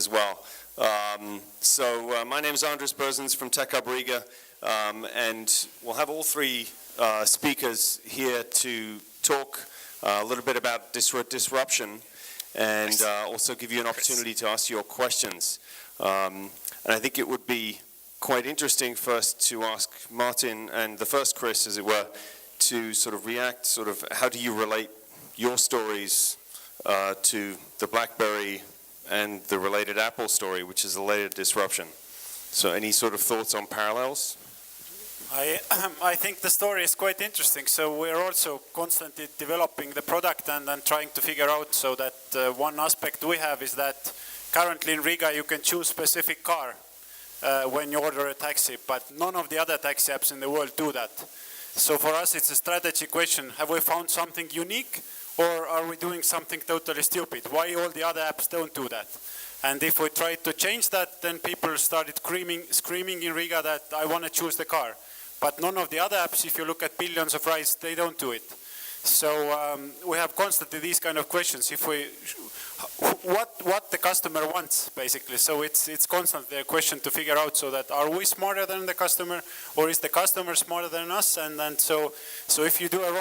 as well. My name is Andris Bērziņš from TechHub Riga, and we'll have all three speakers here to talk a little bit about disruption and also give you an opportunity to ask your questions. And I think it would be quite interesting first to ask Martin and the first Chris, as it were, to sort of react, how do you relate your stories to the BlackBerry and the related Apple story, which is the latest disruption. So any sort of thoughts on parallels? I think the story is quite interesting. So we're also constantly developing the product and trying to figure out so that one aspect we have is that currently in Riga you can choose specific car when you order a taxi, but none of the other taxi apps in the world do that. So for us it's a strategy question. Have we found something unique? Or are we doing something totally stupid? Why all the other apps don't do that? And if we try to change that, then people started screaming in Riga that I want to choose the car. But none of the other apps, if you look at billions of rides, they don't do it. So we have constantly these kind of questions. What the customer wants, basically. So it's constantly a question to figure out so that are we smarter than the customer, or is the customer smarter than us? And so if you do a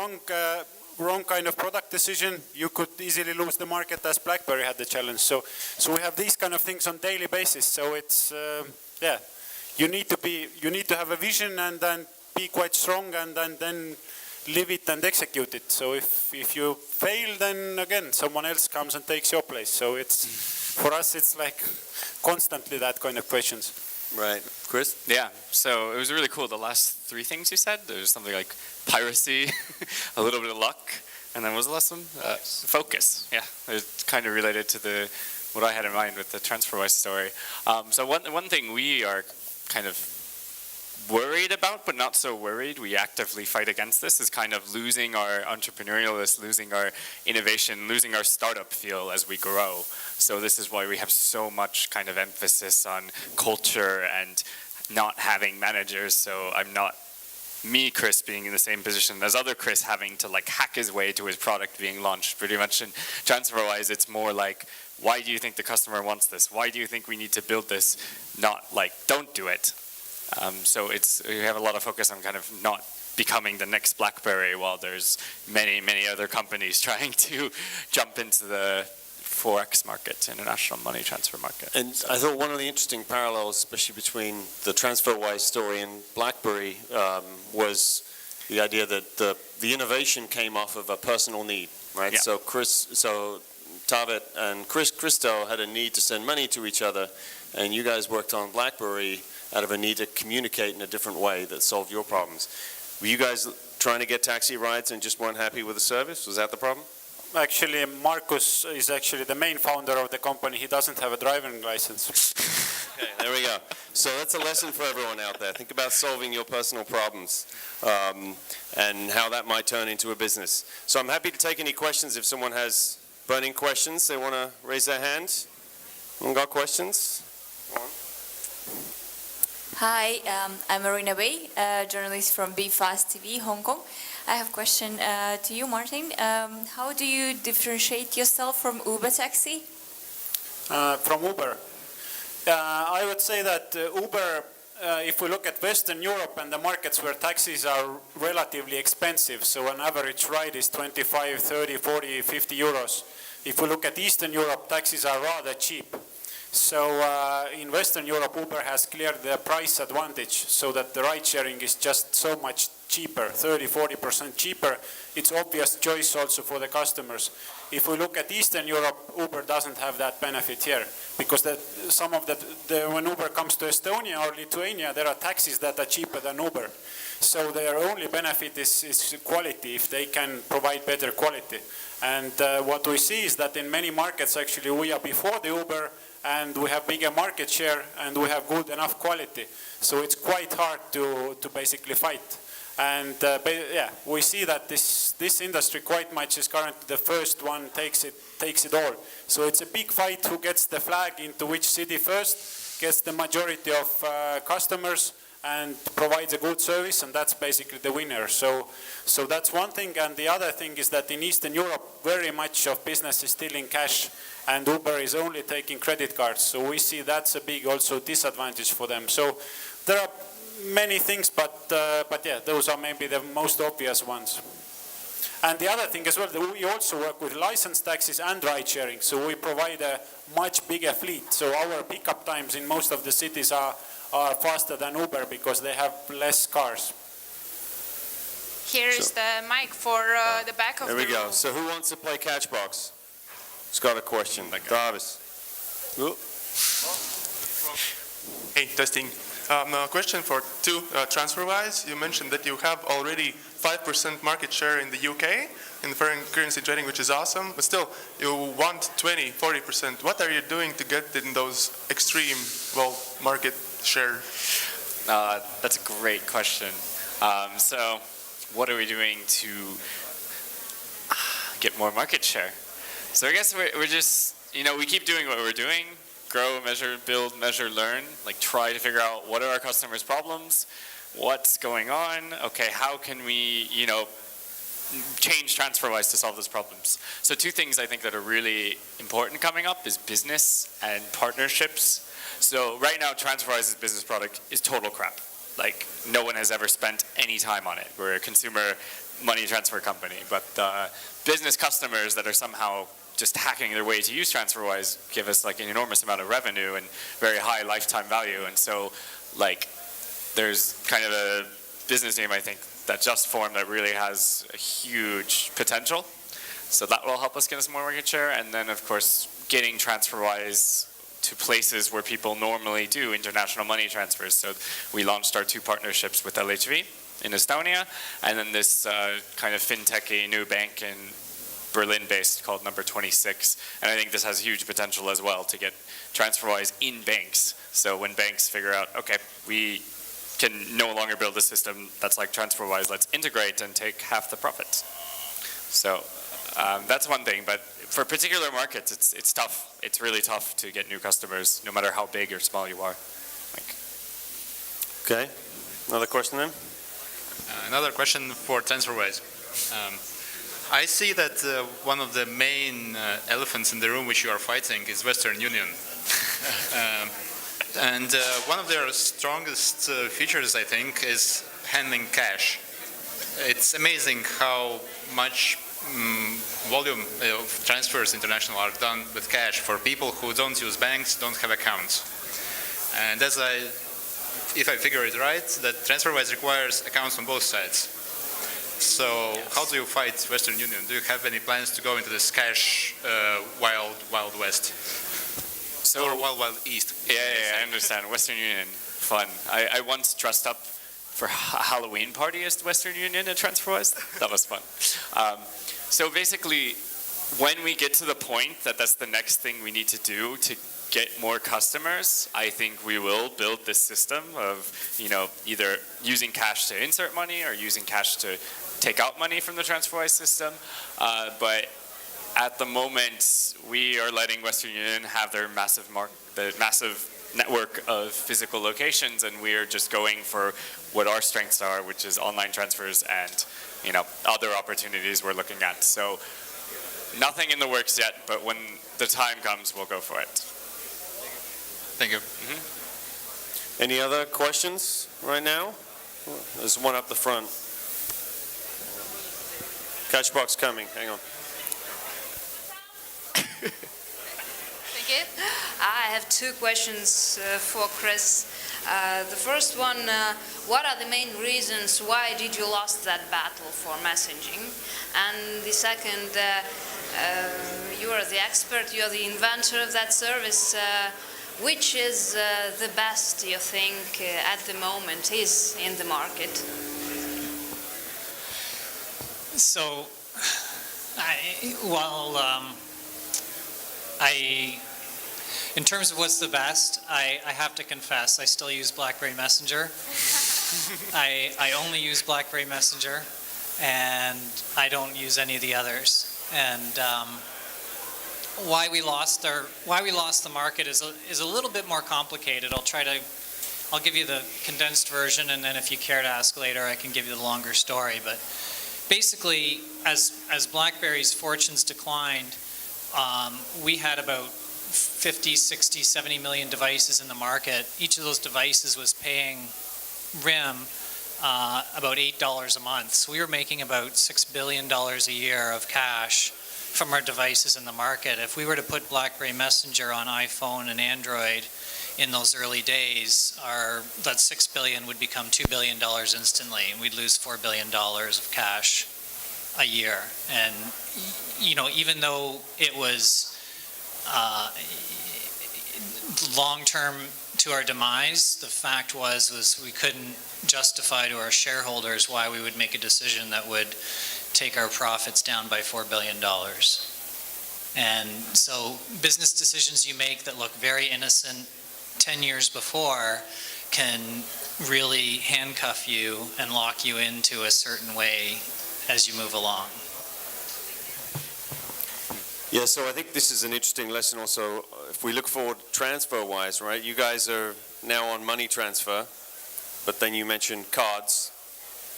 wrong kind of product decision, you could easily lose the market, as BlackBerry had the challenge. So we have these kind of things on daily basis. So it's you need to have a vision and then be quite strong and then live it and execute it. So if you fail, then again someone else comes and takes your place. So it's for us it's like constantly that kind of questions. Right. Chris? Yeah, so it was really cool. The last three things you said, there was something like piracy, a little bit of luck, and then what was the last one? Focus. Yeah, it's kind of related to what I had in mind with the TransferWise story. So one thing we are kind of worried about, but not so worried, we actively fight against this, is kind of losing our entrepreneurialness, losing our innovation, losing our startup feel as we grow. So this is why we have so much kind of emphasis on culture and not having managers. So I'm not me, Chris, being in the same position as other Chris, having to like hack his way to his product being launched. Pretty much in TransferWise, it's more like, why do you think the customer wants this? Why do you think we need to build this? Not like, don't do it. So we have a lot of focus on kind of not becoming the next BlackBerry, while there's many other companies trying to jump into the Forex market, international money transfer market. And I thought one of the interesting parallels, especially between the TransferWise story and BlackBerry, was the idea that the innovation came off of a personal need, right? Yeah. So Tavet and Christo had a need to send money to each other, and you guys worked on BlackBerry out of a need to communicate in a different way that solved your problems. Were you guys trying to get taxi rides and just weren't happy with the service? Was that the problem? Actually, Markus is actually the main founder of the company. He doesn't have a driving license. Okay, there we go. So that's a lesson for everyone out there. Think about solving your personal problems and how that might turn into a business. So I'm happy to take any questions if someone has burning questions. They want to raise their hand. Anyone got questions? Go on. Hi, I'm Marina Bay, journalist from Be Fast TV, Hong Kong. I have a question to you, Martin. How do you differentiate yourself from Uber Taxi? From Uber? I would say that Uber, if we look at Western Europe and the markets where taxis are relatively expensive, so an average ride is 25, 30, 40, 50 euros. If we look at Eastern Europe, taxis are rather cheap. So in Western Europe, Uber has cleared the price advantage so that the ride sharing is just so much cheaper, 30-40% cheaper. It's obvious choice also for the customers. If we look at Eastern Europe, Uber doesn't have that benefit here because when Uber comes to Estonia or Lithuania, there are taxis that are cheaper than Uber. So their only benefit is quality, if they can provide better quality. And what we see is that in many markets, actually, we are before the Uber, and we have bigger market share, and we have good enough quality. So it's quite hard to basically fight. And we see that this industry quite much is currently the first one takes it all. So it's a big fight who gets the flag into which city first, gets the majority of customers, and provides a good service, and that's basically the winner. So that's one thing, and the other thing is that in Eastern Europe, very much of business is still in cash, and Uber is only taking credit cards. So we see that's a big also disadvantage for them. So there are many things, but yeah, those are maybe the most obvious ones. And the other thing as well, that we also work with licensed taxis and ride sharing. So we provide a much bigger fleet. So our pickup times in most of the cities are faster than Uber because they have less cars. Here is the mic for the back of the room. There we go. So who wants to play Catchbox? Who's got a question? Davis. Hey, testing. A question for two, TransferWise. You mentioned that you have already 5% market share in the UK in the foreign currency trading, which is awesome, but still you want 20, 40%. What are you doing to get in those extreme, market share? That's a great question. So what are we doing to get more market share? So I guess we're just, we keep doing what we're doing. Grow, measure, build, measure, learn. Like try to figure out what are our customers' problems, what's going on. Okay, how can we, change TransferWise to solve those problems? So two things I think that are really important coming up is business and partnerships. So right now, TransferWise's business product is total crap. Like no one has ever spent any time on it. We're a consumer money transfer company, but business customers that are somehow just hacking their way to use TransferWise give us like an enormous amount of revenue and very high lifetime value. And so like there's kind of a business name I think that just formed that really has a huge potential. So that will help us get us more market share. And then of course getting TransferWise to places where people normally do international money transfers. So we launched our 2 partnerships with LHV in Estonia, and then this kind of fintechy new bank in Berlin-based called Number 26, and I think this has huge potential as well to get TransferWise in banks. So when banks figure out, okay, we can no longer build a system that's like TransferWise, let's integrate and take half the profits. So that's one thing, but for particular markets, it's tough. It's really tough to get new customers, no matter how big or small you are. Okay, another question then? Another question for TransferWise. I see that one of the main elephants in the room which you are fighting is Western Union. And one of their strongest features, I think, is handling cash. It's amazing how much volume of transfers international are done with cash for people who don't use banks, don't have accounts. And if I figure it right, that TransferWise requires accounts on both sides. So how do you fight Western Union? Do you have any plans to go into this cash wild west? Or wild east? Yeah, I understand. Western Union, fun. I once dressed up for a Halloween party as Western Union at TransferWise. That was fun. So basically, when we get to the point that that's the next thing we need to do to get more customers, I think we will build this system of, either using cash to insert money or using cash to take out money from the TransferWise system. But at the moment, we are letting Western Union have their massive network of physical locations, and we are just going for what our strengths are, which is online transfers and other opportunities we're looking at. So nothing in the works yet, but when the time comes, we'll go for it. Thank you. Mm-hmm. Any other questions right now? There's one up the front. Catchbox coming. Hang on. Thank you. I have 2 questions for Chris. The first one, what are the main reasons why did you lost that battle for messaging? And the second, you are the expert, you are the inventor of that service. Which is the best you think at the moment is in the market? So, in terms of what's the best, I have to confess, I still use BlackBerry Messenger. I only use BlackBerry Messenger, and I don't use any of the others. And why we lost the market is a little bit more complicated. I'll I'll give you the condensed version, and then if you care to ask later, I can give you the longer story. But basically, as BlackBerry's fortunes declined, we had about 50, 60, 70 million devices in the market. Each of those devices was paying RIM about $8 a month. So we were making about $6 billion a year of cash from our devices in the market. If we were to put BlackBerry Messenger on iPhone and Android in those early days, that $6 billion would become $2 billion instantly, and we'd lose $4 billion of cash a year. And even though it was long-term to our demise, the fact was we couldn't justify to our shareholders why we would make a decision that would take our profits down by $4 billion. And so business decisions you make that look very innocent 10 years before can really handcuff you and lock you into a certain way as you move along. Yeah, so I think this is an interesting lesson also. If we look forward transfer-wise, right? You guys are now on money transfer, but then you mentioned cards,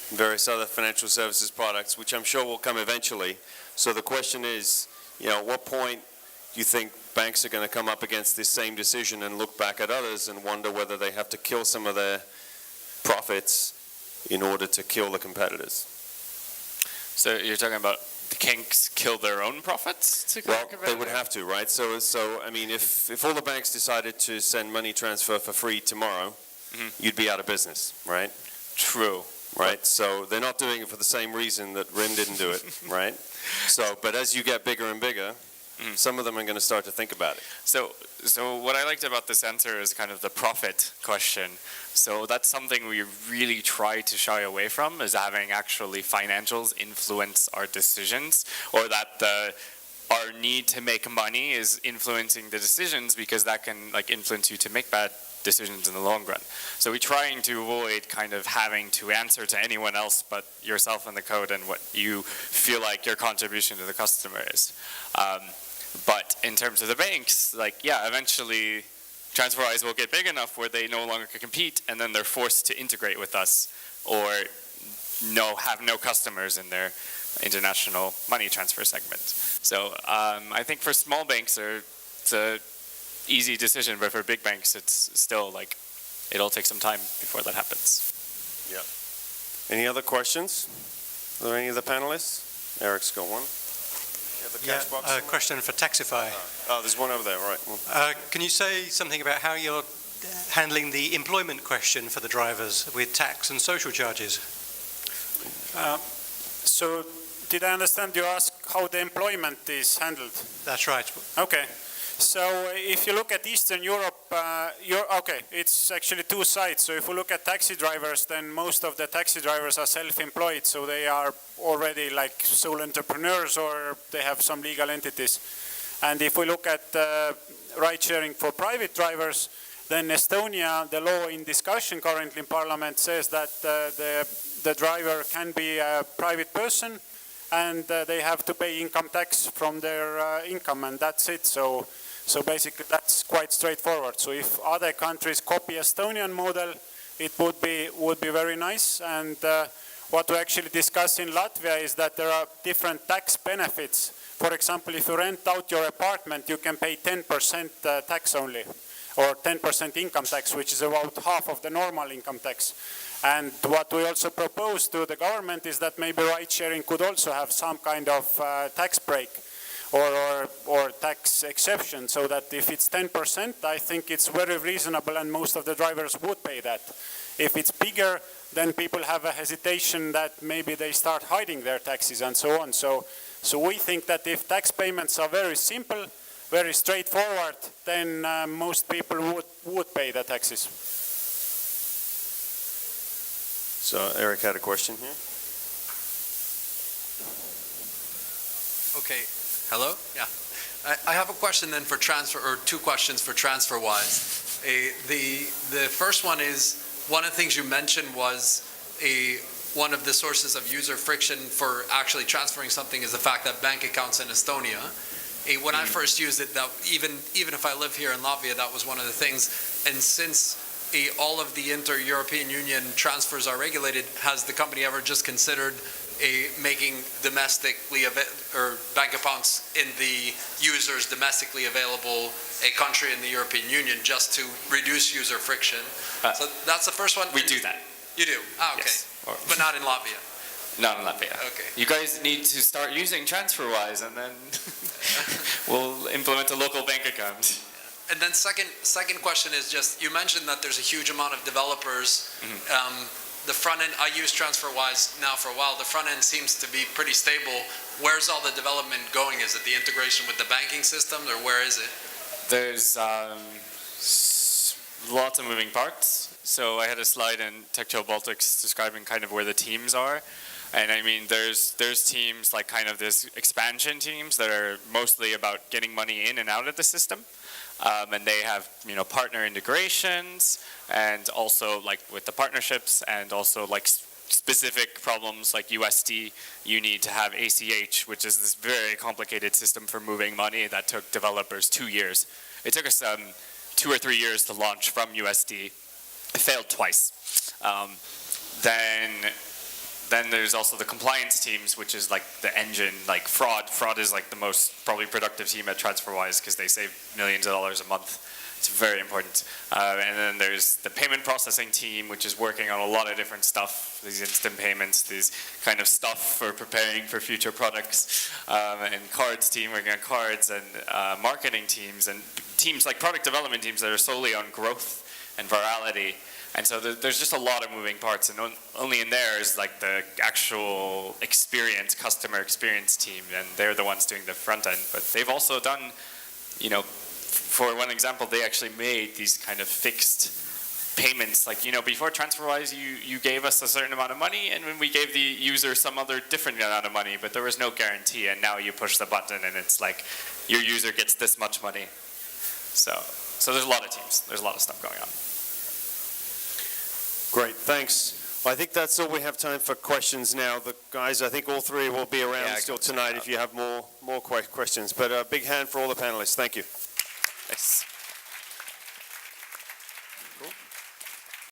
various other financial services products, which I'm sure will come eventually. So the question is, at what point do you think banks are going to come up against this same decision and look back at others and wonder whether they have to kill some of their profits in order to kill the competitors? So you're talking about the kinks kill their own profits? Well, they would have to, right? So I mean, if all the banks decided to send money transfer for free tomorrow, you'd be out of business, right? True. Right? So they're not doing it for the same reason that RIM didn't do it, right? So, but as you get bigger and bigger, some of them are going to start to think about it. So what I liked about this answer is kind of the profit question. So that's something we really try to shy away from, is having actually financials influence our decisions, or that our need to make money is influencing the decisions, because that can influence you to make bad decisions in the long run. So we're trying to avoid kind of having to answer to anyone else but yourself and the code and what you feel like your contribution to the customer is. But in terms of the banks, eventually TransferWise will get big enough where they no longer can compete, and then they're forced to integrate with us or have no customers in their international money transfer segment. So I think for small banks, it's a easy decision, but for big banks, it's still it'll take some time before that happens. Yeah. Any other questions? Are there any of the panelists? Eric's got one. A question for Taxify. Oh, there's one over there, right. Can you say something about how you're handling the employment question for the drivers with tax and social charges? So did I understand you ask how the employment is handled? That's right. Okay. So if you look at Eastern Europe, it's actually two sides. So if you look at taxi drivers, then most of the taxi drivers are self-employed. So they are already sole entrepreneurs, or they have some legal entities. And if we look at ride sharing for private drivers, then Estonia, the law in discussion currently in Parliament says that the driver can be a private person, and they have to pay income tax from their income, and that's it. So basically that's quite straightforward. So if other countries copy Estonian model, it would be very nice. And what we actually discuss in Latvia is that there are different tax benefits. For example, if you rent out your apartment, you can pay 10% tax only, or 10% income tax, which is about half of the normal income tax. And what we also propose to the government is that maybe ride sharing could also have some kind of tax break or tax exception, so that if it's 10%, I think it's very reasonable and most of the drivers would pay that. If it's bigger, then people have a hesitation that maybe they start hiding their taxes and so on. So we think that if tax payments are very simple, very straightforward, then most people would pay the taxes. So Eric had a question here. Okay. Hello? Yeah. I have a question then for transfer, or two questions for TransferWise. The first one is, one of the things you mentioned was one of the sources of user friction for actually transferring something is the fact that bank accounts in Estonia. When I first used it, that even if I live here in Latvia, that was one of the things. And since all of the inter-European Union transfers are regulated, has the company ever just considered making domestically or bank accounts in the users domestically available a country in the European Union just to reduce user friction? So that's the first one. We do that. You do? Ah, okay. Yes. But not in Latvia. Not in Latvia. Okay. You guys need to start using TransferWise, and then we'll implement a local bank account. And then second question is just, you mentioned that there's a huge amount of developers. The front end, I use TransferWise now for a while. The front end seems to be pretty stable. Where's all the development going? Is it the integration with the banking system, or where is it? There's lots of moving parts. So I had a slide in TechHub Baltics describing kind of where the teams are. And I mean, there's teams like kind of this expansion teams that are mostly about getting money in and out of the system. And they have, partner integrations, and also like with the partnerships, and also like specific problems like USD, you need to have ACH, which is this very complicated system for moving money that took developers 2 years. It took us 2 or 3 years to launch from USD. It failed twice. Then there's also the compliance teams, which is like the engine, like fraud. Fraud is like the most probably productive team at TransferWise because they save millions of dollars a month. It's very important. And then there's the payment processing team, which is working on a lot of different stuff, these instant payments, these kind of stuff for preparing for future products. And cards team working on cards, and marketing teams, and teams like product development teams that are solely on growth and virality. And so there's just a lot of moving parts, and only in there is like the actual customer experience team, and they're the ones doing the front end. But they've also done, for one example, they actually made these kind of fixed payments. Like, before TransferWise, you gave us a certain amount of money, and when we gave the user some other different amount of money, but there was no guarantee, and now you push the button, and it's like, your user gets this much money. So there's a lot of teams. There's a lot of stuff going on. Great, thanks. Well, I think that's all we have time for questions now. The guys, I think all three will be around still tonight if you have more questions. But a big hand for all the panelists. Thank you.